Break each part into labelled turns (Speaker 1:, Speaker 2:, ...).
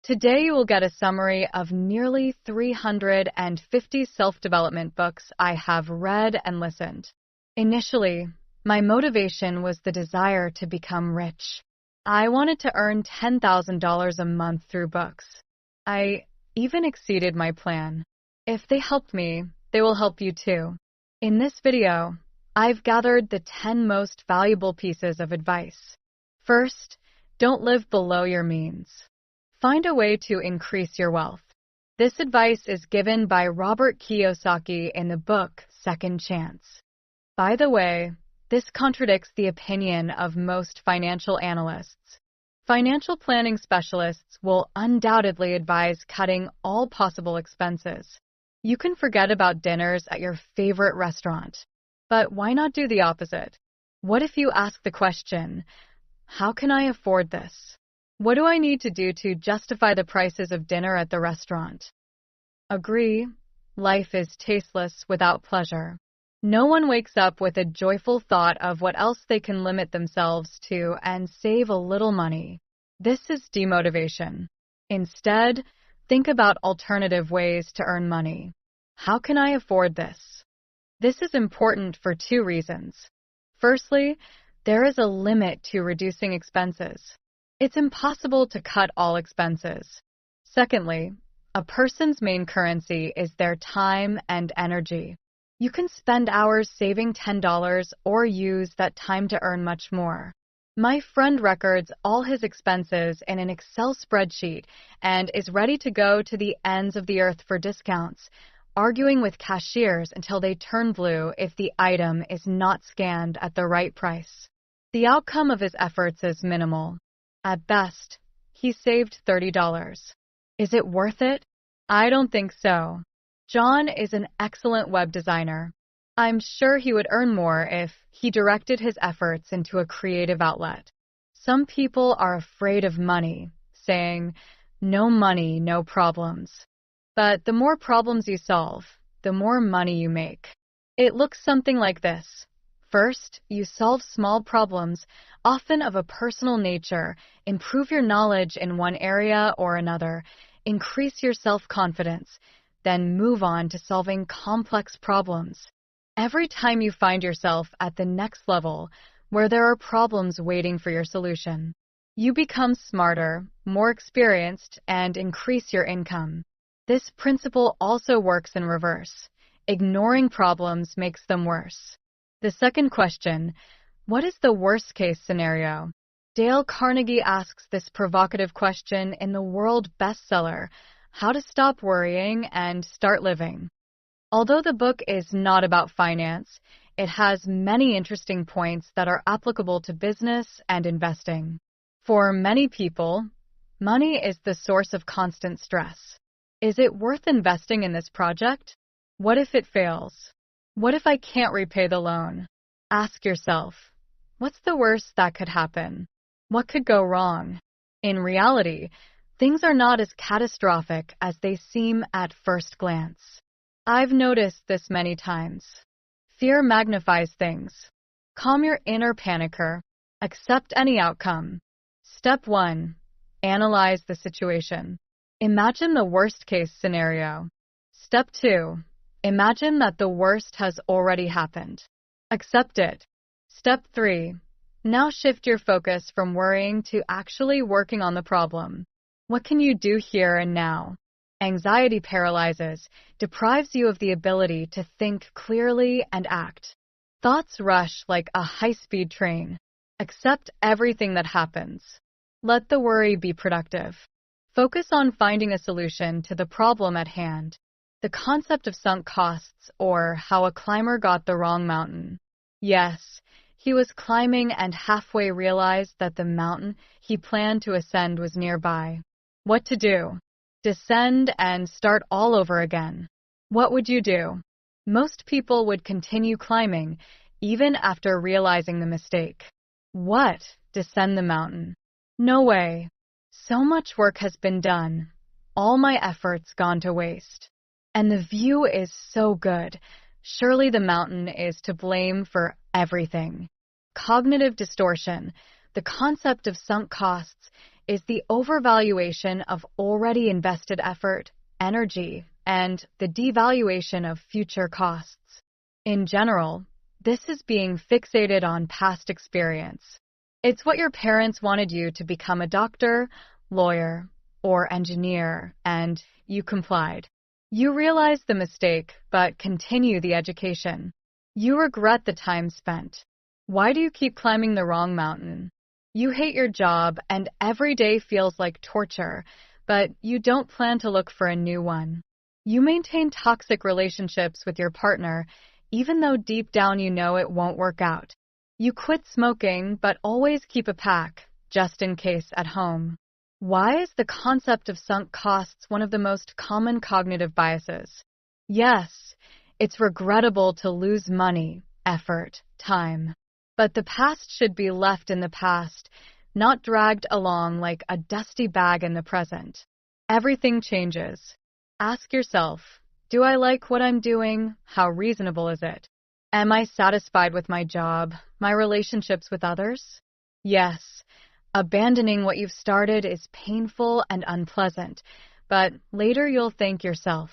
Speaker 1: Today you will get a summary of nearly 350 self-development books I have read and listened. Initially, my motivation was the desire to become rich. I wanted to earn $10,000 a month through books. I even exceeded my plan. If they helped me, they will help you too. In this video, I've gathered the 10 most valuable pieces of advice. First, don't live below your means. Find a way to increase your wealth. This advice is given by Robert Kiyosaki in the book Second Chance. By the way, this contradicts the opinion of most financial analysts. Financial planning specialists will undoubtedly advise cutting all possible expenses. You can forget about dinners at your favorite restaurant. But why not do the opposite? What if you ask the question, how can I afford this? What do I need to do to justify the prices of dinner at the restaurant? Agree, life is tasteless without pleasure. No one wakes up with a joyful thought of what else they can limit themselves to and save a little money. This is demotivation. Instead, think about alternative ways to earn money. How can I afford this? This is important for two reasons. Firstly, there is a limit to reducing expenses. It's impossible to cut all expenses. Secondly, a person's main currency is their time and energy. You can spend hours saving $10 or use that time to earn much more. My friend records all his expenses in an Excel spreadsheet and is ready to go to the ends of the earth for discounts, arguing with cashiers until they turn blue if the item is not scanned at the right price. The outcome of his efforts is minimal. At best, he saved $30. Is it worth it? I don't think so. John is an excellent web designer. I'm sure he would earn more if he directed his efforts into a creative outlet. Some people are afraid of money, saying, no money, no problems. But the more problems you solve, the more money you make. It looks something like this. First, you solve small problems, often of a personal nature, improve your knowledge in one area or another, increase your self-confidence, then move on to solving complex problems. Every time you find yourself at the next level, where there are problems waiting for your solution, you become smarter, more experienced, and increase your income. This principle also works in reverse. Ignoring problems makes them worse. The second question, what is the worst-case scenario? Dale Carnegie asks this provocative question in the world bestseller, How to Stop Worrying and Start Living. Although the book is not about finance, it has many interesting points that are applicable to business and investing. For many people, money is the source of constant stress. Is it worth investing in this project? What if it fails? What if I can't repay the loan? Ask yourself, what's the worst that could happen? What could go wrong? In reality, things are not as catastrophic as they seem at first glance. I've noticed this many times. Fear magnifies things. Calm your inner panicker. Accept any outcome. Step 1. Analyze the situation. Imagine the worst-case scenario. Step 2. Imagine that the worst has already happened. Accept it. Step 3. Now shift your focus from worrying to actually working on the problem. What can you do here and now? Anxiety paralyzes, deprives you of the ability to think clearly and act. Thoughts rush like a high-speed train. Accept everything that happens. Let the worry be productive. Focus on finding a solution to the problem at hand. The concept of sunk costs, or how a climber got the wrong mountain. Yes, he was climbing and halfway realized that the mountain he planned to ascend was nearby. What to do? Descend and start all over again. What would you do? Most people would continue climbing, even after realizing the mistake. What? Descend the mountain? No way. So much work has been done. All my efforts gone to waste. And the view is so good. Surely the mountain is to blame for everything. Cognitive distortion, the concept of sunk costs, is the overvaluation of already invested effort, energy, and the devaluation of future costs. In general, this is being fixated on past experience. It's what your parents wanted you to become: a doctor, lawyer, or engineer, and you complied. You realize the mistake, but continue the education. You regret the time spent. Why do you keep climbing the wrong mountain? You hate your job, and every day feels like torture, but you don't plan to look for a new one. You maintain toxic relationships with your partner, even though deep down you know it won't work out. You quit smoking, but always keep a pack, just in case, at home. Why is the concept of sunk costs one of the most common cognitive biases? Yes, it's regrettable to lose money, effort, time. But the past should be left in the past, not dragged along like a dusty bag in the present. Everything changes. Ask yourself, do I like what I'm doing? How reasonable is it? Am I satisfied with my job, my relationships with others? Yes, abandoning what you've started is painful and unpleasant, but later you'll thank yourself.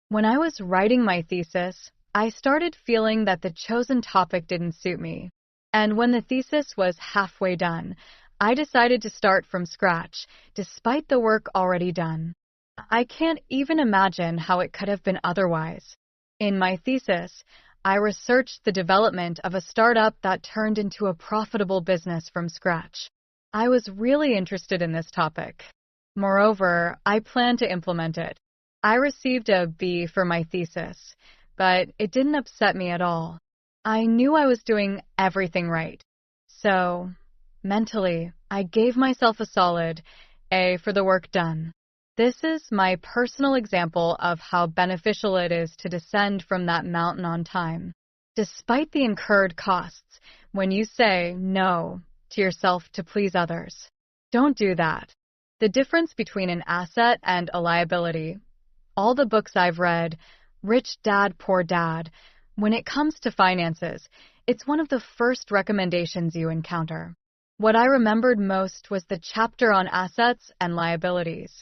Speaker 1: When I was writing my thesis, I started feeling that the chosen topic didn't suit me. And when the thesis was halfway done, I decided to start from scratch, despite the work already done. I can't even imagine how it could have been otherwise. In my thesis, I researched the development of a startup that turned into a profitable business from scratch. I was really interested in this topic. Moreover, I planned to implement it. I received a B for my thesis, but it didn't upset me at all. I knew I was doing everything right. So, mentally, I gave myself a solid A for the work done. This is my personal example of how beneficial it is to descend from that mountain on time. Despite the incurred costs, when you say no to yourself to please others, don't do that. The difference between an asset and a liability. All the books I've read, Rich Dad, Poor Dad, when it comes to finances, it's one of the first recommendations you encounter. What I remembered most was the chapter on assets and liabilities.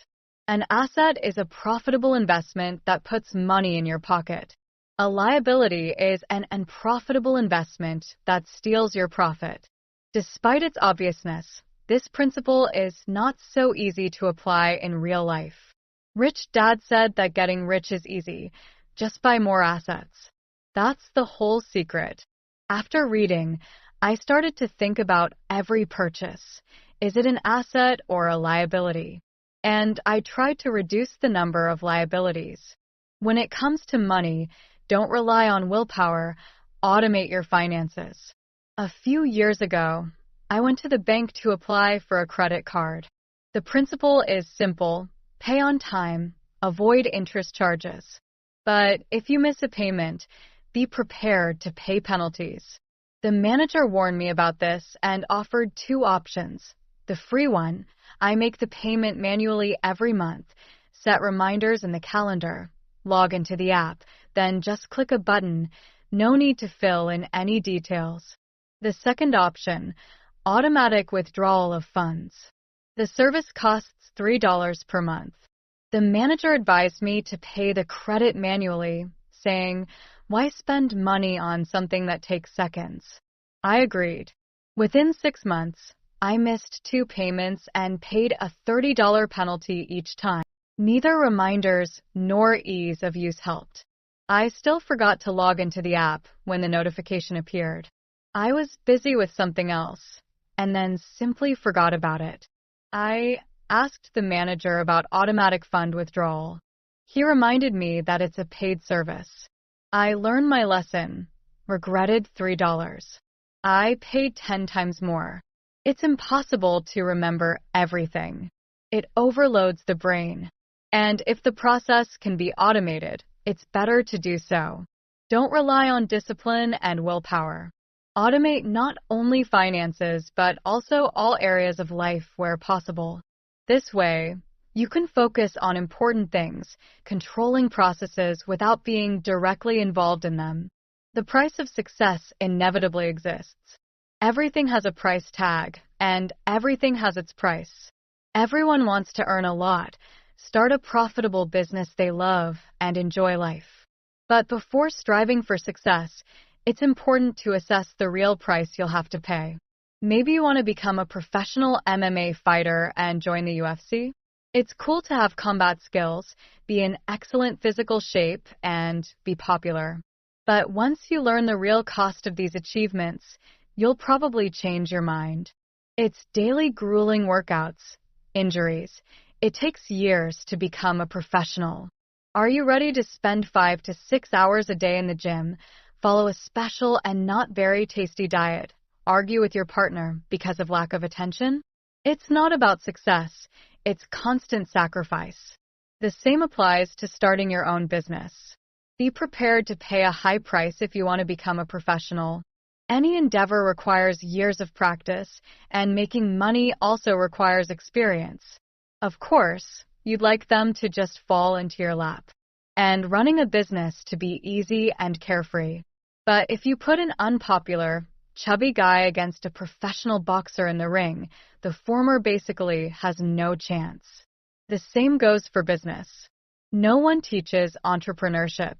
Speaker 1: An asset is a profitable investment that puts money in your pocket. A liability is an unprofitable investment that steals your profit. Despite its obviousness, this principle is not so easy to apply in real life. Rich Dad said that getting rich is easy. Just buy more assets. That's the whole secret. After reading, I started to think about every purchase. Is it an asset or a liability? And I tried to reduce the number of liabilities. When it comes to money, don't rely on willpower. Automate your finances. A few years ago, I went to the bank to apply for a credit card. The principle is simple: pay on time, avoid interest charges. But if you miss a payment, be prepared to pay penalties. The manager warned me about this and offered two options. The free one, I make the payment manually every month, set reminders in the calendar, log into the app, then just click a button, no need to fill in any details. The second option, automatic withdrawal of funds. The service costs $3 per month. The manager advised me to pay the credit manually, saying, why spend money on something that takes seconds? I agreed. Within 6 months, I missed 2 payments and paid a $30 penalty each time. Neither reminders nor ease of use helped. I still forgot to log into the app when the notification appeared. I was busy with something else, and then simply forgot about it. I asked the manager about automatic fund withdrawal. He reminded me that it's a paid service. I learned my lesson, regretted $3. I paid 10 times more. It's impossible to remember everything. It overloads the brain. And if the process can be automated, it's better to do so. Don't rely on discipline and willpower. Automate not only finances, but also all areas of life where possible. This way, you can focus on important things, controlling processes without being directly involved in them. The price of success inevitably exists. Everything has a price tag, and everything has its price. Everyone wants to earn a lot, start a profitable business they love, and enjoy life. But before striving for success, it's important to assess the real price you'll have to pay. Maybe you want to become a professional MMA fighter and join the UFC? It's cool to have combat skills, be in excellent physical shape, and be popular. But once you learn the real cost of these achievements, you'll probably change your mind. It's daily grueling workouts, injuries. It takes years to become a professional. Are you ready to spend 5 to 6 hours a day in the gym, follow a special and not very tasty diet, argue with your partner because of lack of attention? It's not about success. It's constant sacrifice. The same applies to starting your own business. Be prepared to pay a high price if you want to become a professional. Any endeavor requires years of practice, and making money also requires experience. Of course, you'd like them to just fall into your lap, and running a business to be easy and carefree. But if you put an unpopular, chubby guy against a professional boxer in the ring, the former basically has no chance. The same goes for business. No one teaches entrepreneurship.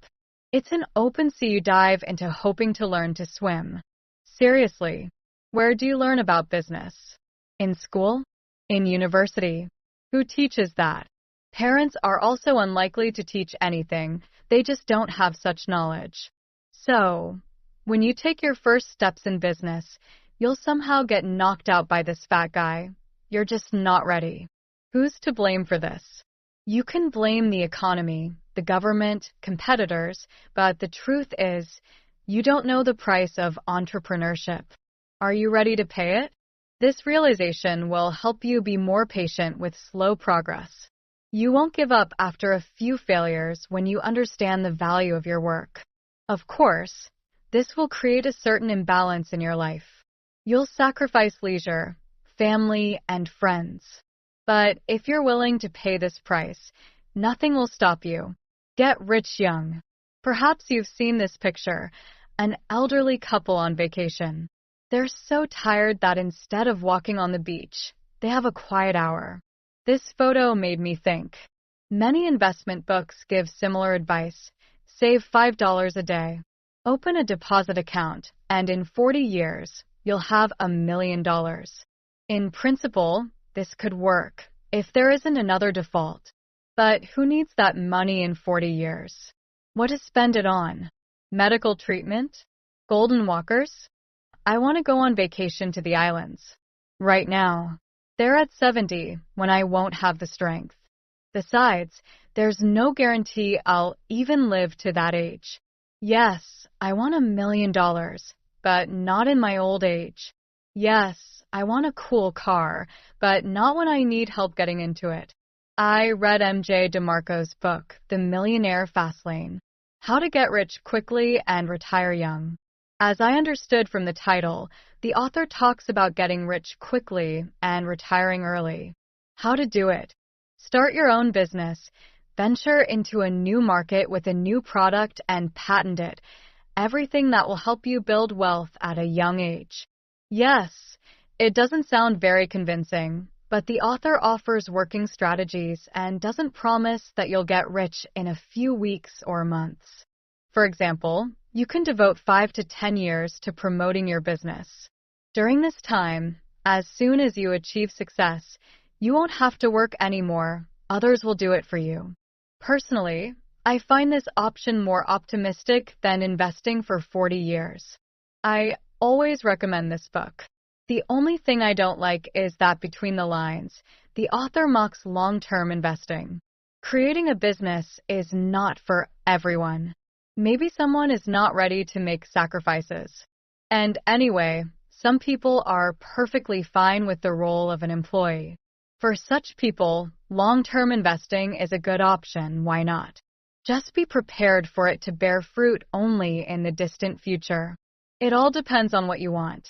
Speaker 1: It's an open sea you dive into hoping to learn to swim. Seriously, where do you learn about business? In school? In university? Who teaches that? Parents are also unlikely to teach anything. They just don't have such knowledge. So, when you take your first steps in business, you'll somehow get knocked out by this fat guy. You're just not ready. Who's to blame for this? You can blame the economy, the government, competitors, but the truth is, you don't know the price of entrepreneurship. Are you ready to pay it? This realization will help you be more patient with slow progress. You won't give up after a few failures when you understand the value of your work. Of course, this will create a certain imbalance in your life. You'll sacrifice leisure, family, and friends. But if you're willing to pay this price, nothing will stop you. Get rich young. Perhaps you've seen this picture, an elderly couple on vacation. They're so tired that instead of walking on the beach, they have a quiet hour. This photo made me think. Many investment books give similar advice. Save $5 a day. Open a deposit account, and in 40 years, you'll have $1 million. In principle, this could work if there isn't another default. But who needs that money in 40 years? What to spend it on? Medical treatment? Golden walkers? I want to go on vacation to the islands. Right now. They're at 70 when I won't have the strength. Besides, there's no guarantee I'll even live to that age. Yes, I want $1 million, but not in my old age. Yes, I want a cool car, but not when I need help getting into it. I read MJ DeMarco's book, The Millionaire Fastlane, How to Get Rich Quickly and Retire Young. As I understood from the title, the author talks about getting rich quickly and retiring early. How to do it. Start your own business. Venture into a new market with a new product and patent it. Everything that will help you build wealth at a young age. Yes, it doesn't sound very convincing, but the author offers working strategies and doesn't promise that you'll get rich in a few weeks or months. For example, you can devote 5 to 10 years to promoting your business. During this time, as soon as you achieve success, you won't have to work anymore. Others will do it for you. Personally, I find this option more optimistic than investing for 40 years. I always recommend this book. The only thing I don't like is that between the lines, the author mocks long-term investing. Creating a business is not for everyone. Maybe someone is not ready to make sacrifices. And anyway, some people are perfectly fine with the role of an employee. For such people, long-term investing is a good option, why not? Just be prepared for it to bear fruit only in the distant future. It all depends on what you want.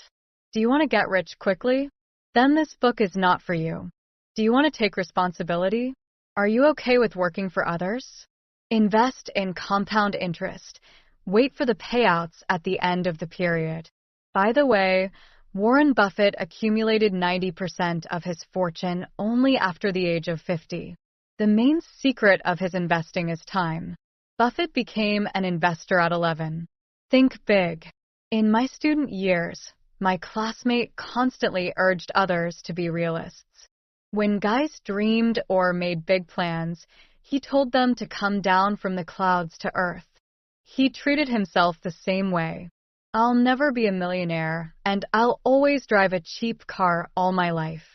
Speaker 1: Do you want to get rich quickly? Then this book is not for you. Do you want to take responsibility? Are you okay with working for others? Invest in compound interest. Wait for the payouts at the end of the period. By the way, Warren Buffett accumulated 90% of his fortune only after the age of 50. The main secret of his investing is time. Buffett became an investor at 11. Think big. In my student years, my classmate constantly urged others to be realists. When guys dreamed or made big plans, he told them to come down from the clouds to earth. He treated himself the same way. I'll never be a millionaire, and I'll always drive a cheap car all my life.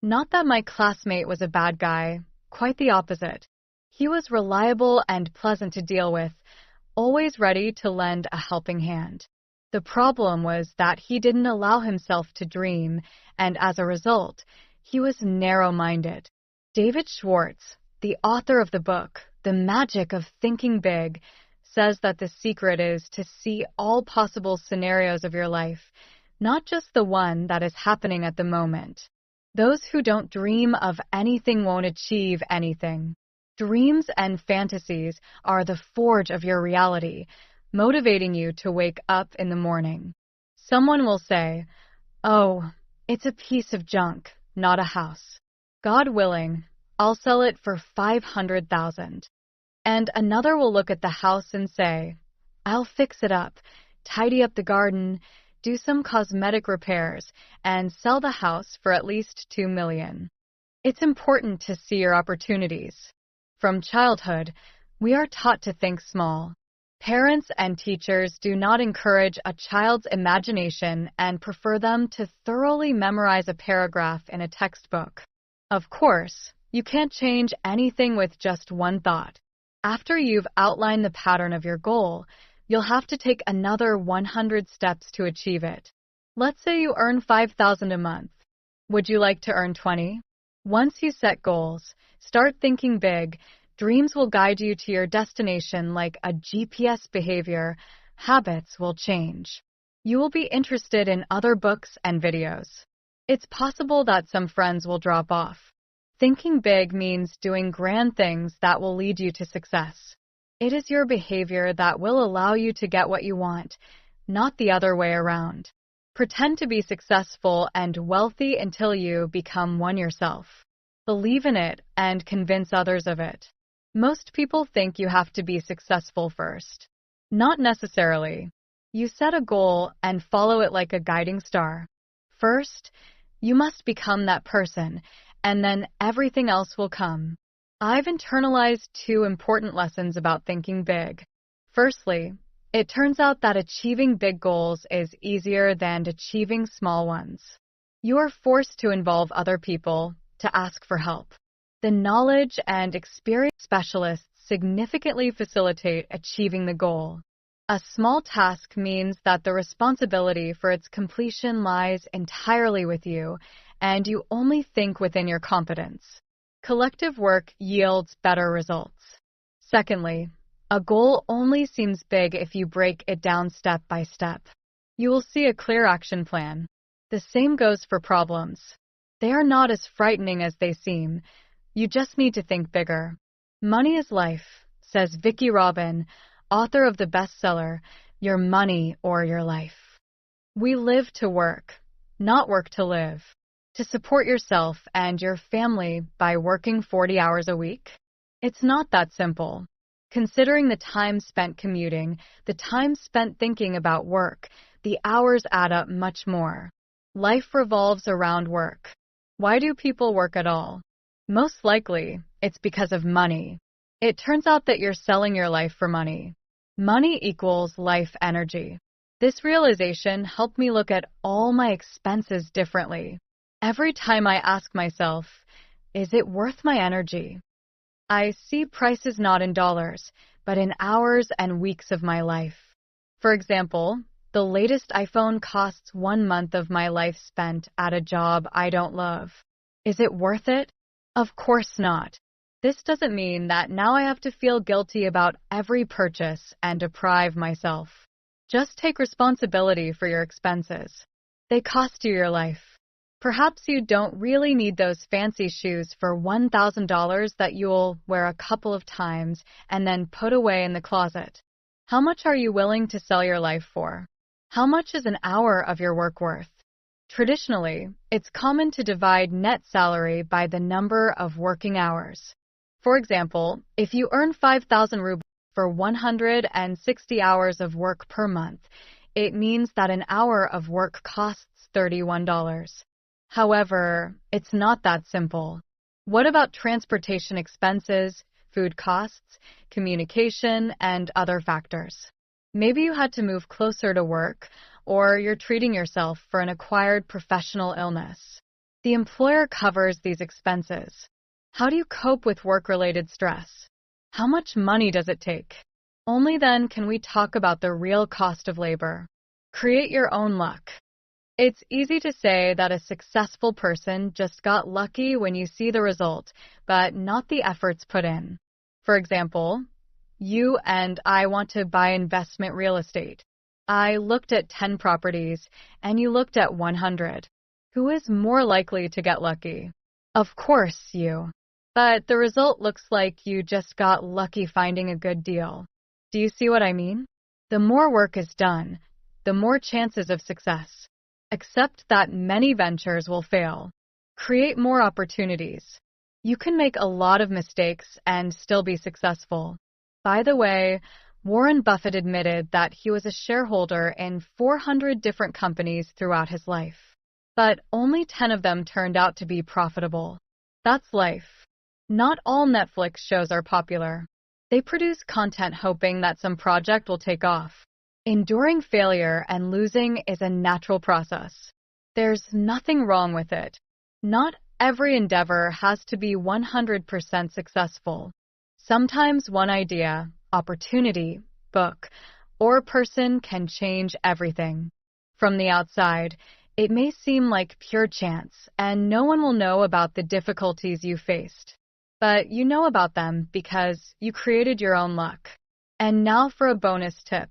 Speaker 1: Not that my classmate was a bad guy, quite the opposite. He was reliable and pleasant to deal with, always ready to lend a helping hand. The problem was that he didn't allow himself to dream, and as a result, he was narrow-minded. David Schwartz, the author of the book, The Magic of Thinking Big, says that the secret is to see all possible scenarios of your life, not just the one that is happening at the moment. Those who don't dream of anything won't achieve anything. Dreams and fantasies are the forge of your reality, motivating you to wake up in the morning. Someone will say, "Oh, it's a piece of junk, not a house. God willing, I'll sell it for $500,000. And another will look at the house and say, "I'll fix it up, tidy up the garden, do some cosmetic repairs, and sell the house for at least $2 million. It's important to see your opportunities. From childhood, we are taught to think small. Parents and teachers do not encourage a child's imagination and prefer them to thoroughly memorize a paragraph in a textbook. Of course, you can't change anything with just one thought. After you've outlined the pattern of your goal, you'll have to take another 100 steps to achieve it. Let's say you earn $5,000 a month. Would you like to earn 20? Once you set goals, start thinking big. Dreams will guide you to your destination like a GPS behavior. Habits will change. You will be interested in other books and videos. It's possible that some friends will drop off. Thinking big means doing grand things that will lead you to success. It is your behavior that will allow you to get what you want, not the other way around. Pretend to be successful and wealthy until you become one yourself. Believe in it and convince others of it. Most people think you have to be successful first. Not necessarily. You set a goal and follow it like a guiding star. First, you must become that person, and then everything else will come. I've internalized 2 important lessons about thinking big. Firstly, it turns out that achieving big goals is easier than achieving small ones. You are forced to involve other people, to ask for help. The knowledge and experience specialists significantly facilitate achieving the goal. A small task means that the responsibility for its completion lies entirely with you, and you only think within your competence. Collective work yields better results. Secondly, a goal only seems big if you break it down step by step. You will see a clear action plan. The same goes for problems. They are not as frightening as they seem. You just need to think bigger. Money is life, says Vicki Robin, author of the bestseller, Your Money or Your Life. We live to work, not work to live. To support yourself and your family by working 40 hours a week? It's not that simple. Considering the time spent commuting, the time spent thinking about work, the hours add up much more. Life revolves around work. Why do people work at all? Most likely, it's because of money. It turns out that you're selling your life for money. Money equals life energy. This realization helped me look at all my expenses differently. Every time I ask myself, is it worth my energy? I see prices not in dollars, but in hours and weeks of my life. For example, the latest iPhone costs 1 month of my life spent at a job I don't love. Is it worth it? Of course not. This doesn't mean that now I have to feel guilty about every purchase and deprive myself. Just take responsibility for your expenses. They cost you your life. Perhaps you don't really need those fancy shoes for $1,000 that you'll wear a couple of times and then put away in the closet. How much are you willing to sell your life for? How much is an hour of your work worth? Traditionally, it's common to divide net salary by the number of working hours. For example, if you earn 5,000 rubles for 160 hours of work per month, it means that an hour of work costs $31. However, it's not that simple. What about transportation expenses, food costs, communication, and other factors? Maybe you had to move closer to work, or you're treating yourself for an acquired professional illness. The employer covers these expenses. How do you cope with work-related stress? How much money does it take? Only then can we talk about the real cost of labor. Create your own luck. It's easy to say that a successful person just got lucky when you see the result, but not the efforts put in. For example, you and I want to buy investment real estate. I looked at 10 properties, and you looked at 100. Who is more likely to get lucky? Of course, you. But the result looks like you just got lucky finding a good deal. Do you see what I mean? The more work is done, the more chances of success. Accept that many ventures will fail. Create more opportunities. You can make a lot of mistakes and still be successful. By the way, Warren Buffett admitted that he was a shareholder in 400 different companies throughout his life. But only 10 of them turned out to be profitable. That's life. Not all Netflix shows are popular. They produce content hoping that some project will take off. Enduring failure and losing is a natural process. There's nothing wrong with it. Not every endeavor has to be 100% successful. Sometimes one idea, opportunity, book, or person can change everything. From the outside, it may seem like pure chance, and no one will know about the difficulties you faced. But you know about them because you created your own luck. And now for a bonus tip.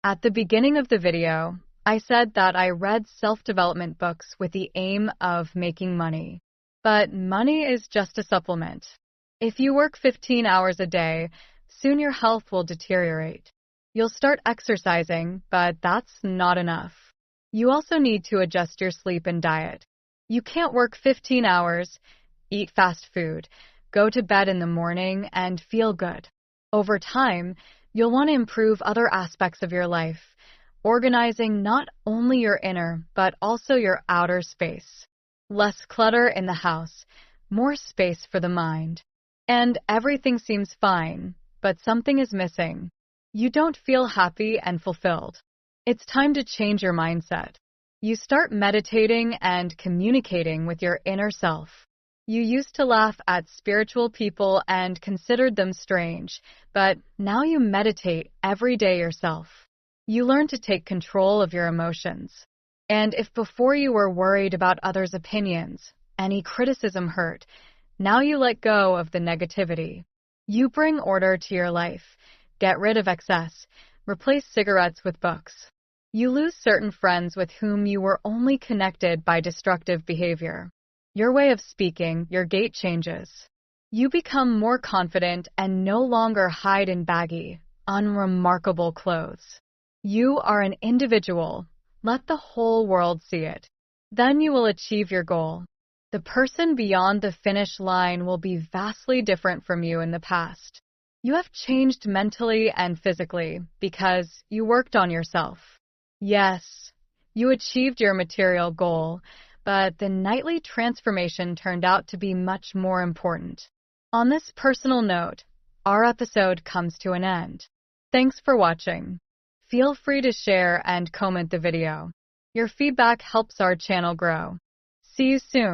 Speaker 1: At the beginning of the video, I said that I read self-development books with the aim of making money. But money is just a supplement. If you work 15 hours a day, soon your health will deteriorate. You'll start exercising, but that's not enough. You also need to adjust your sleep and diet. You can't work 15 hours, eat fast food, go to bed in the morning, and feel good. Over time, you'll want to improve other aspects of your life, organizing not only your inner, but also your outer space. Less clutter in the house, more space for the mind. And everything seems fine, but something is missing. You don't feel happy and fulfilled. It's time to change your mindset. You start meditating and communicating with your inner self. You used to laugh at spiritual people and considered them strange, but now you meditate every day yourself. You learn to take control of your emotions. And if before you were worried about others' opinions, any criticism hurt, now you let go of the negativity. You bring order to your life, get rid of excess, replace cigarettes with books. You lose certain friends with whom you were only connected by destructive behavior. Your way of speaking, your gait changes. You become more confident and no longer hide in baggy, unremarkable clothes. You are an individual. Let the whole world see it. Then you will achieve your goal. The person beyond the finish line will be vastly different from you in the past. You have changed mentally and physically because you worked on yourself. Yes, you achieved your material goal, but the nightly transformation turned out to be much more important. On this personal note, our episode comes to an end. Thanks for watching. Feel free to share and comment the video. Your feedback helps our channel grow. See you soon.